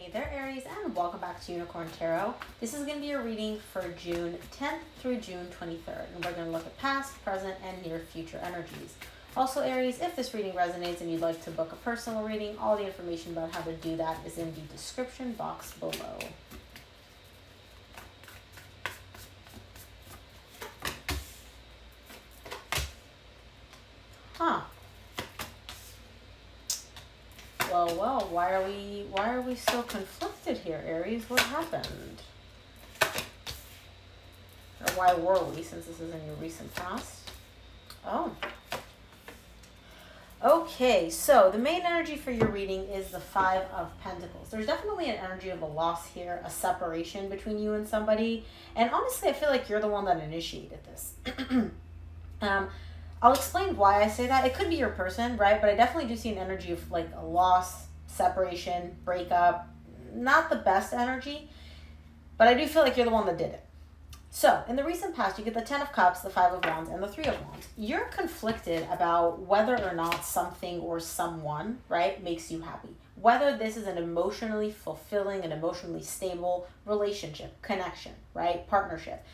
Hey there, Aries, and welcome back to Unicorn Tarot. This is going to be a reading for June 10th through June 23rd, and we're going to look at past, present, and near future energies. Also, Aries, if this reading resonates and you'd like to book a personal reading, all the information about how to do that is in the description box below. Huh. Well, why are we so conflicted here, Aries? What happened? Or why were we, since this is in your recent past? Oh. Okay, so the main energy for your reading is the Five of Pentacles. There's definitely an energy of a loss here, a separation between you and somebody. And honestly, I feel like you're the one that initiated this. I'll explain why I say that. It could be your person, right? But I definitely do see an energy of like a loss, separation, breakup. Not the best energy, but I do feel like you're the one that did it. So, in the recent past, you get the Ten of Cups, the Five of Wands, and the Three of Wands. You're conflicted about whether or not something or someone, right, makes you happy. Whether this is an emotionally fulfilling, an emotionally stable relationship, connection, right, partnership.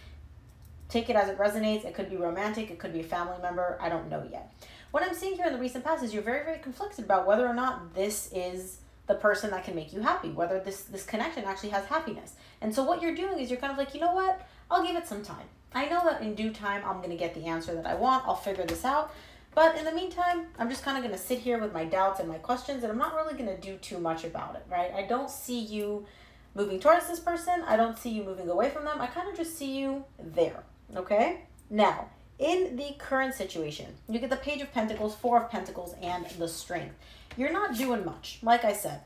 Take it as it resonates. It could be romantic. It could be a family member. I don't know yet. What I'm seeing here in the recent past is you're very, very conflicted about whether or not this is the person that can make you happy, whether this connection actually has happiness. And so what you're doing is you're kind of like, you know what? I'll give it some time. I know that in due time, I'm going to get the answer that I want. I'll figure this out. But in the meantime, I'm just kind of going to sit here with my doubts and my questions, and I'm not really going to do too much about it, right? I don't see you moving towards this person. I don't see you moving away from them. I kind of just see you there. Okay, now in the current situation, you get the Page of Pentacles, Four of Pentacles, and the Strength. You're not doing much. Like I said,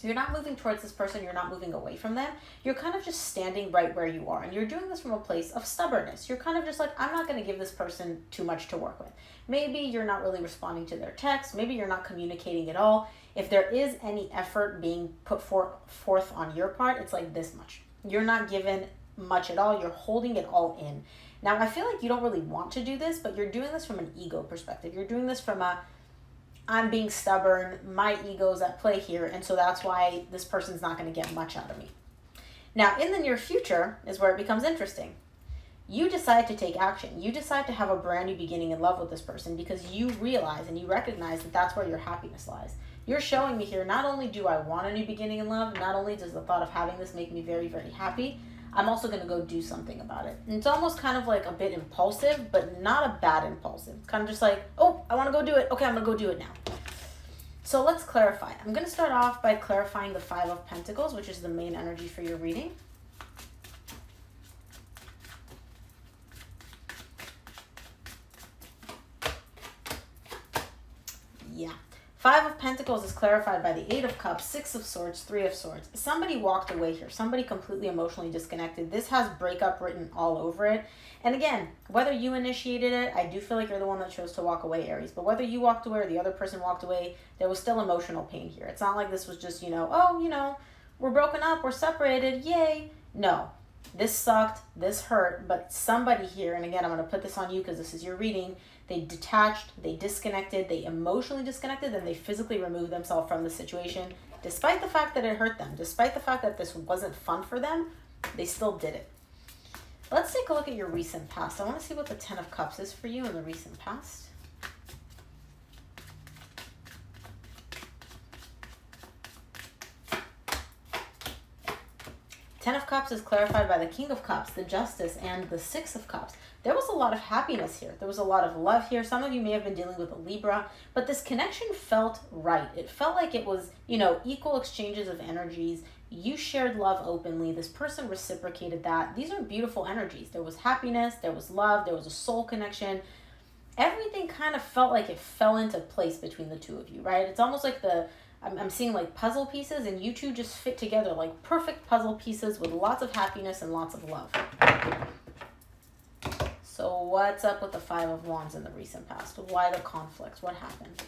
you're not moving towards this person. You're not moving away from them. You're kind of just standing right where you are. And you're doing this from a place of stubbornness. You're kind of just like, I'm not going to give this person too much to work with. Maybe you're not really responding to their texts. Maybe you're not communicating at all. If there is any effort being put forth on your part, it's like this much. You're not given much at all. You're holding it all in. Now, I feel like you don't really want to do this, but you're doing this from an ego perspective. You're doing this from a, I'm being stubborn, my ego's at play here, and so that's why this person's not going to get much out of me. Now, in the near future is where it becomes interesting. You decide to take action. You decide to have a brand new beginning in love with this person because you realize and you recognize that that's where your happiness lies. You're showing me here, not only do I want a new beginning in love, not only does the thought of having this make me very, very happy, I'm also going to go do something about it. And it's almost kind of like a bit impulsive, but not a bad impulsive. It's kind of just like, oh, I want to go do it. Okay, I'm going to go do it now. So let's clarify. I'm going to start off by clarifying the Five of Pentacles, which is the main energy for your reading. Yeah. Five of Pentacles is clarified by the Eight of Cups, Six of Swords, Three of Swords. Somebody walked away here. Somebody completely emotionally disconnected. This has breakup written all over it. And again, whether you initiated it, I do feel like you're the one that chose to walk away, Aries. But whether you walked away or the other person walked away, there was still emotional pain here. It's not like this was just, we're broken up, we're separated, yay. No, this sucked, this hurt, but somebody here, and again, I'm going to put this on you because this is your reading, they detached, they disconnected, they emotionally disconnected, and they physically removed themselves from the situation. Despite the fact that it hurt them, despite the fact that this wasn't fun for them, they still did it. Let's take a look at your recent past. I want to see what the Ten of Cups is for you in the recent past. Ten of Cups is clarified by the King of Cups, the Justice, and the Six of Cups. There was a lot of happiness here. There was a lot of love here. Some of you may have been dealing with a Libra, but this connection felt right. It felt like it was, equal exchanges of energies. You shared love openly. This person reciprocated that. These are beautiful energies. There was happiness. There was love. There was a soul connection. Everything kind of felt like it fell into place between the two of you, right? It's almost like I'm seeing like puzzle pieces, and you two just fit together like perfect puzzle pieces with lots of happiness and lots of love. So what's up with the Five of Wands in the recent past? Why the conflict? What happened?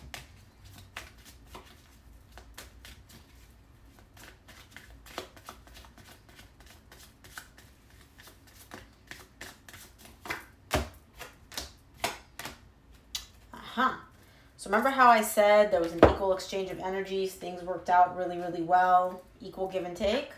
So remember how I said there was an equal exchange of energies, things worked out really, really well, equal give and take?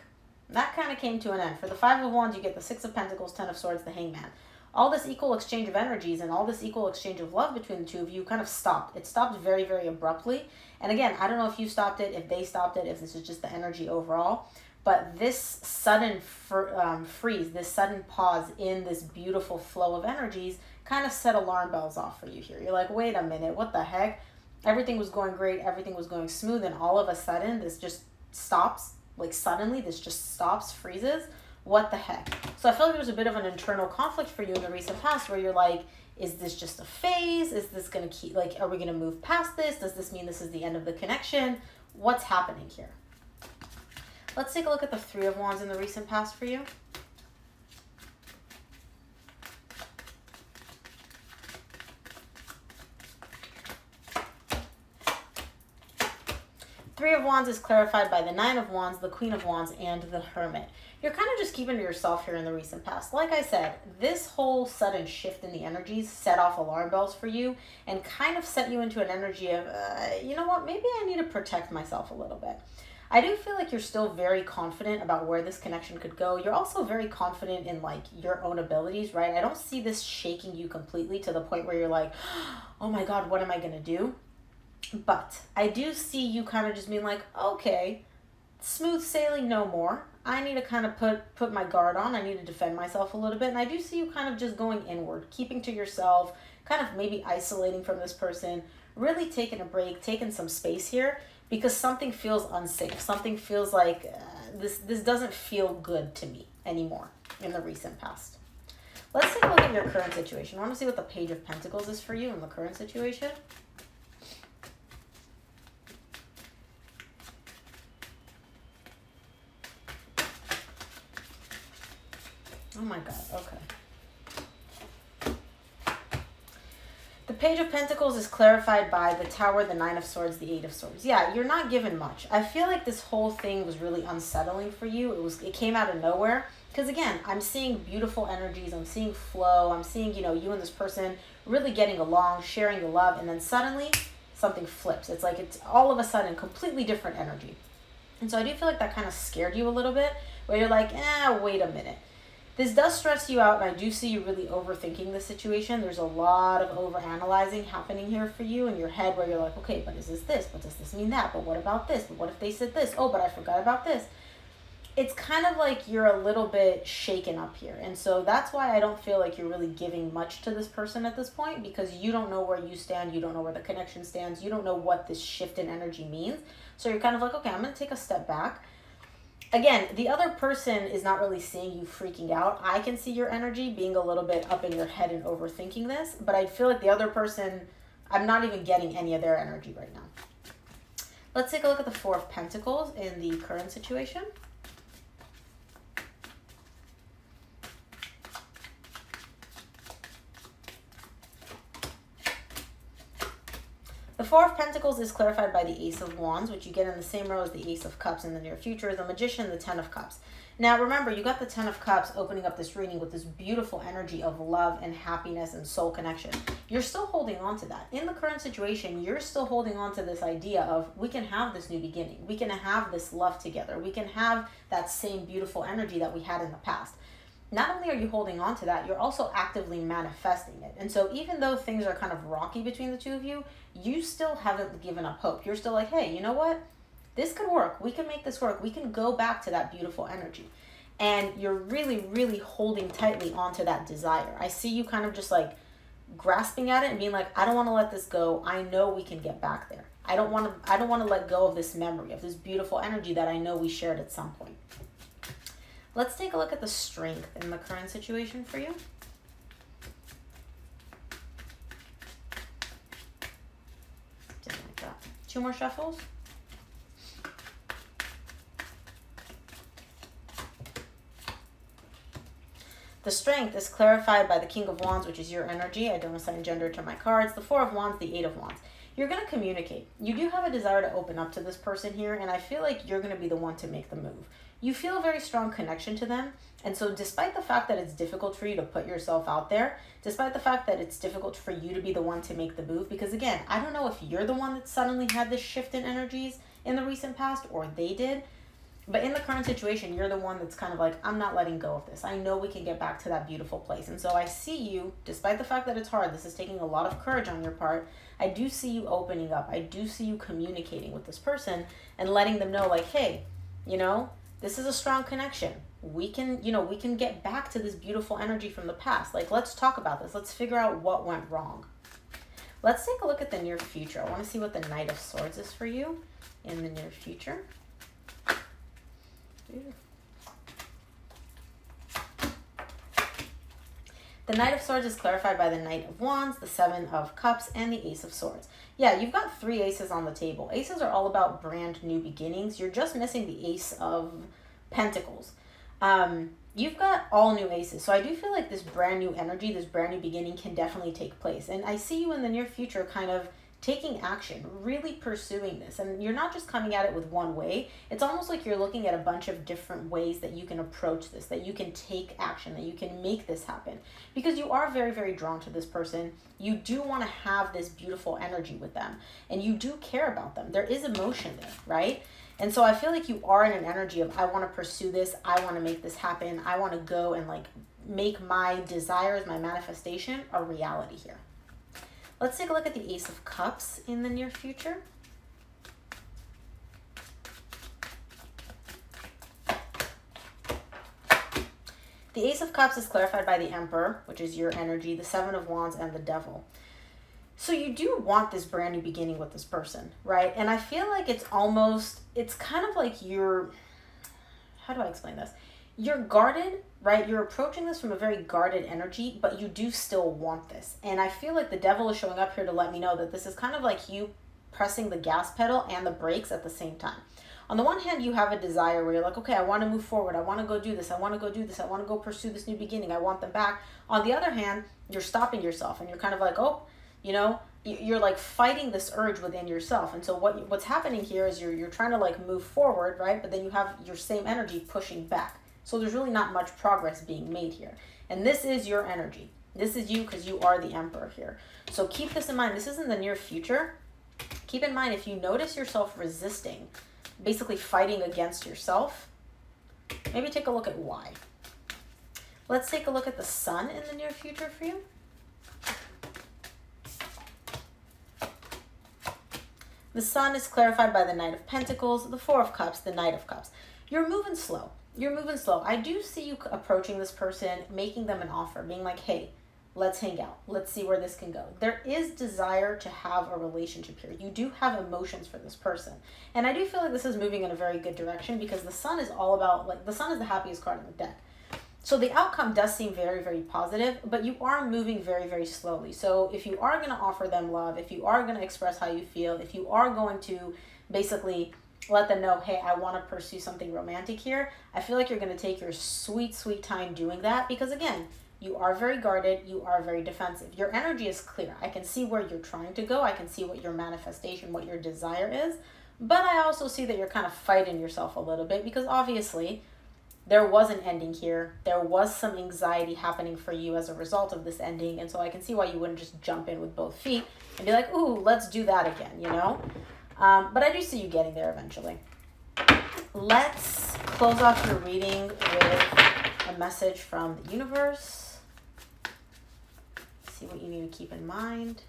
That kind of came to an end. For the Five of Wands, you get the Six of Pentacles, Ten of Swords, the Hangman. All this equal exchange of energies and all this equal exchange of love between the two of you kind of stopped. It stopped very, very abruptly. And again, I don't know if you stopped it, if they stopped it, if this is just the energy overall. But this sudden freeze, this sudden pause in this beautiful flow of energies kind of set alarm bells off for you here. You're like, wait a minute, what the heck? Everything was going great, everything was going smooth, and all of a sudden this just stops. Like suddenly this just stops, freezes. What the heck? So I feel like there was a bit of an internal conflict for you in the recent past where you're like, is this just a phase? Is this going to keep, like, are we going to move past this? Does this mean this is the end of the connection? What's happening here? Let's take a look at the Three of Wands in the recent past for you. Three of Wands is clarified by the Nine of Wands, the Queen of Wands, and the Hermit. You're kind of just keeping to yourself here in the recent past. Like I said, this whole sudden shift in the energies set off alarm bells for you and kind of set you into an energy of, you know what, maybe I need to protect myself a little bit. I do feel like you're still very confident about where this connection could go. You're also very confident in like your own abilities, right? I don't see this shaking you completely to the point where you're like, oh my God, what am I going to do? But I do see you kind of just being like, okay, smooth sailing no more. I need to kind of put my guard on. I need to defend myself a little bit. And I do see you kind of just going inward, keeping to yourself, kind of maybe isolating from this person, really taking a break, taking some space here because something feels unsafe. Something feels like this doesn't feel good to me anymore in the recent past. Let's take a look at your current situation. I want to see what the Page of Pentacles is for you in the current situation. Oh my God, okay. The Page of Pentacles is clarified by the Tower, the Nine of Swords, the Eight of Swords. Yeah, you're not given much. I feel like this whole thing was really unsettling for you. It came out of nowhere. Because again, I'm seeing beautiful energies, I'm seeing flow, I'm seeing, you know, you and this person really getting along, sharing the love, and then suddenly something flips. It's like it's all of a sudden completely different energy. And so I do feel like that kind of scared you a little bit, where you're like, wait a minute. This does stress you out, and I do see you really overthinking the situation. There's a lot of overanalyzing happening here for you in your head where you're like, okay, but is this? But does this mean that? But what about this? But what if they said this? Oh, but I forgot about this. It's kind of like you're a little bit shaken up here. And so that's why I don't feel like you're really giving much to this person at this point, because you don't know where you stand. You don't know where the connection stands. You don't know what this shift in energy means. So you're kind of like, okay, I'm going to take a step back. Again, the other person is not really seeing you freaking out. I can see your energy being a little bit up in your head and overthinking this, but I feel like the other person, I'm not even getting any of their energy right now. Let's take a look at the Four of Pentacles in the current situation. The Four of Pentacles is clarified by the Ace of Wands, which you get in the same row as the Ace of Cups in the near future, the Magician, the Ten of Cups. Now remember, you got the Ten of Cups opening up this reading with this beautiful energy of love and happiness and soul connection. You're still holding on to that. In the current situation, you're still holding on to this idea of we can have this new beginning. We can have this love together. We can have that same beautiful energy that we had in the past. Not only are you holding on to that, you're also actively manifesting it. And so even though things are kind of rocky between the two of you, you still haven't given up hope. You're still like, hey, you know what? This could work. We can make this work. We can go back to that beautiful energy. And you're really, really holding tightly onto that desire. I see you kind of just like grasping at it and being like, I don't want to let this go. I know we can get back there. I don't want to let go of this memory, of this beautiful energy that I know we shared at some point. Let's take a look at the strength in the current situation for you. Just like that. 2 more shuffles. The strength is clarified by the King of Wands, which is your energy. I don't assign gender to my cards. The Four of Wands, the Eight of Wands. You're going to communicate. You do have a desire to open up to this person here, and I feel like you're going to be the one to make the move. You feel a very strong connection to them, and so despite the fact that it's difficult for you to put yourself out there, despite the fact that it's difficult for you to be the one to make the move, because again, I don't know if you're the one that suddenly had this shift in energies in the recent past or they did, but in the current situation, you're the one that's kind of like, I'm not letting go of this. I know we can get back to that beautiful place. And so I see you, despite the fact that it's hard, this is taking a lot of courage on your part, I do see you opening up. I do see you communicating with this person and letting them know, like, hey, this is a strong connection. We can, we can get back to this beautiful energy from the past. Like, let's talk about this. Let's figure out what went wrong. Let's take a look at the near future. I want to see what the Knight of Swords is for you in the near future. The Knight of Swords is clarified by the Knight of Wands, the Seven of Cups, and the Ace of Swords. Yeah, you've got 3 aces on the table. Aces are all about brand new beginnings. You're just missing the Ace of Pentacles. You've got all new aces. So I do feel like this brand new energy, this brand new beginning can definitely take place. And I see you in the near future kind of taking action, really pursuing this. And you're not just coming at it with one way. It's almost like you're looking at a bunch of different ways that you can approach this, that you can take action, that you can make this happen. Because you are very, very drawn to this person. You do want to have this beautiful energy with them. And you do care about them. There is emotion there, right? And so I feel like you are in an energy of, I want to pursue this. I want to make this happen. I want to go and like make my desires, my manifestation a reality here. Let's take a look at the Ace of Cups in the near future. The Ace of Cups is clarified by the Emperor, which is your energy, the Seven of Wands, and the Devil. So you do want this brand new beginning with this person, right? And I feel like it's kind of like how do I explain this? You're guarded, right? You're approaching this from a very guarded energy, but you do still want this. And I feel like the Devil is showing up here to let me know that this is kind of like you pressing the gas pedal and the brakes at the same time. On the one hand, you have a desire where you're like, okay, I want to move forward. I want to go do this. I want to go do this. I want to go pursue this new beginning. I want them back. On the other hand, you're stopping yourself and you're kind of like, oh, you're like fighting this urge within yourself. And so what's happening here is you're trying to like move forward, right? But then you have your same energy pushing back. So there's really not much progress being made here. And this is your energy. This is you because you are the Emperor here. So keep this in mind. This is in the near future. Keep in mind, if you notice yourself resisting, basically fighting against yourself, maybe take a look at why. Let's take a look at the Sun in the near future for you. The Sun is clarified by the Knight of Pentacles, the Four of Cups, the Knight of Cups. You're moving slow. You're moving slow. I do see you approaching this person, making them an offer, being like, hey, let's hang out. Let's see where this can go. There is desire to have a relationship here. You do have emotions for this person. And I do feel like this is moving in a very good direction because the Sun is all about, like, the Sun is the happiest card in the deck. So the outcome does seem very, very positive, but you are moving very, very slowly. So if you are going to offer them love, if you are going to express how you feel, if you are going to basically let them know, hey, I want to pursue something romantic here, I feel like you're going to take your sweet, sweet time doing that because, again, you are very guarded, you are very defensive. Your energy is clear. I can see where you're trying to go. I can see what your manifestation, what your desire is. But I also see that you're kind of fighting yourself a little bit because obviously there was an ending here. There was some anxiety happening for you as a result of this ending. And so I can see why you wouldn't just jump in with both feet and be like, ooh, let's do that again, But I do see you getting there eventually. Let's close off your reading with a message from the universe. See what you need to keep in mind.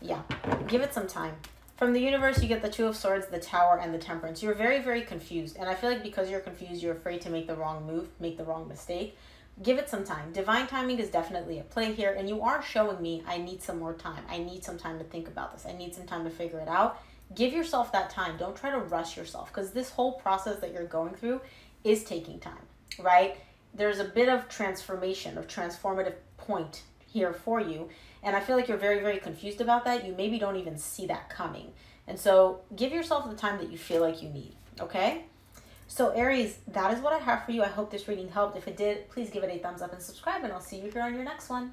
Yeah, give it some time. From the universe, you get the Two of Swords, the Tower, and the Temperance. You're very, very confused. And I feel like because you're confused, you're afraid to make the wrong move, make the wrong mistake. Give it some time. Divine timing is definitely at play here. And you are showing me, I need some more time. I need some time to think about this. I need some time to figure it out. Give yourself that time. Don't try to rush yourself. Because this whole process that you're going through is taking time, right? There's a bit of transformation, of transformative point here for you. And I feel like you're very, very confused about that. You maybe don't even see that coming. And so give yourself the time that you feel like you need, okay? So Aries, that is what I have for you. I hope this reading helped. If it did, please give it a thumbs up and subscribe, and I'll see you here on your next one.